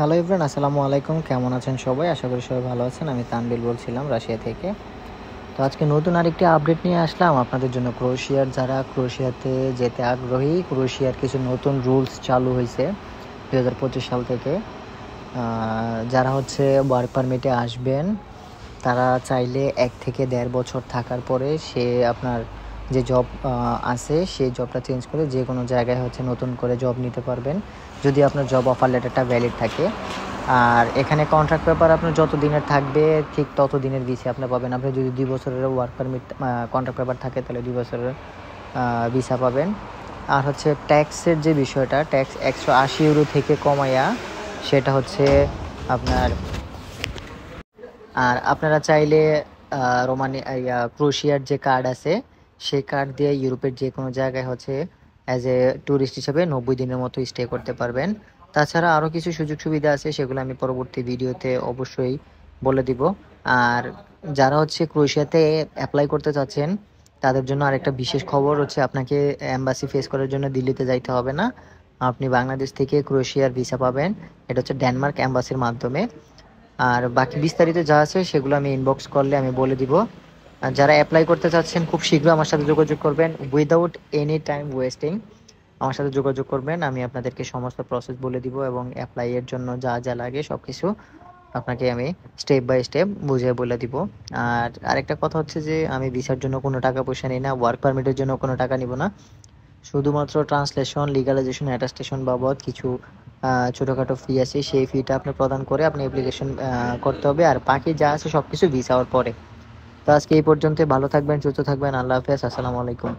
Hello everyone, আসসালামু আলাইকুম। কেমন আছেন সবাই? আশা করি সবাই ভালো আছেন। আমি তানবিল বলছিলাম রাশিয়া থেকে। তো আজকে নতুন আরেকটি আপডেট নিয়ে আসলাম আপনাদের জন্য। যারা ক্রোয়েশিয়াতে যেতে আগ্রহী, ক্রোয়েশিয়ার কিছু নতুন রুলস চালু হয়েছে 2025 সাল থেকে। যারা হচ্ছে ওয়ার্ক পারমিটে আসবেন, তারা চাইলে 1 থেকে 1.5 বছর থাকার পরে সে আপনার যে জব আছে সেই জবটা চেঞ্জ করে যে কোনো জায়গায় হচ্ছে নতুন করে জব নিতে পারবেন, যদি আপনার জব অফার লেটারটা ভ্যালিড থাকে। আর এখানে কন্ট্রাক্ট পেপার আপনার যত দিনের থাকবে ঠিক তত দিনের ভিসা আপনি পাবেন। আপনি যদি 2 বছরের ওয়ার্ক পারমিট কন্ট্রাক্ট পেপার থাকে তাহলে 2 বছরের ভিসা পাবেন। আর হচ্ছে ট্যাক্সের যে বিষয়টা, ট্যাক্স 180 ইউরো থেকে কমাইয়া সেটা হচ্ছে আপনার। আর আপনারা চাইলে ক্রোয়েশিয়ার যে কার্ড আছে সেই কার্ড দিয়ে ইউরোপের যে কোনো জায়গায় হচ্ছে অ্যাজ এ ট্যুরিস্ট হিসেবে 90 দিনের মতো স্টে করতে পারবেন। তাছাড়া আরও কিছু সুযোগ সুবিধা আছে, সেগুলো আমি পরবর্তী ভিডিওতে অবশ্যই বলে দিব। আর যারা হচ্ছে ক্রোয়েশিয়াতে অ্যাপ্লাই করতে চাচ্ছেন তাদের জন্য আরেকটা বিশেষ খবর হচ্ছে, আপনাকে এম্বাসি ফেস করার জন্য দিল্লিতে যাইতে হবে না। আপনি বাংলাদেশ থেকে ক্রোয়েশিয়ার ভিসা পাবেন, এটা হচ্ছে ডেনমার্ক এম্বাসির মাধ্যমে। আর বাকি বিস্তারিত যা আছে সেগুলো আমি ইনবক্স করলে আমি বলে দিব। আর যারা অ্যাপ্লাই করতে চাচ্ছেন খুব শীঘ্র আমার সাথে যোগাযোগ করবেন, উইদাউট এনি টাইম ওয়েস্টিং আমার সাথে যোগাযোগ করবেন। আমি আপনাদেরকে সমস্ত প্রসেস বলে দিব এবং অ্যাপ্লাই এর জন্য যা যা লাগে সব কিছু আপনাকে আমি স্টেপ বাই স্টেপ বুঝিয়ে বলে দিব। আর আরেকটা কথা হচ্ছে যে আমি ভিসার জন্য কোনো টাকা পয়সা নিই না, ওয়ার্ক পারমিটের জন্য কোনো টাকা নিব না। শুধুমাত্র ট্রান্সলেশন, লিগালাইজেশন, অ্যাটাস্টেশন বাবদ কিছু ছোটোখাটো ফি আছে, সেই ফিটা আপনি প্রদান করে আপনি অ্যাপ্লিকেশন করতে হবে। আর বাকি যা আছে সব কিছু ভিসা হওয়ার পরে। তো আজকে এই পর্যন্ত। ভালো থাকবেন, সুস্থ থাকবেন। আল্লাহ হাফেজ, আসসালামু আলাইকুম।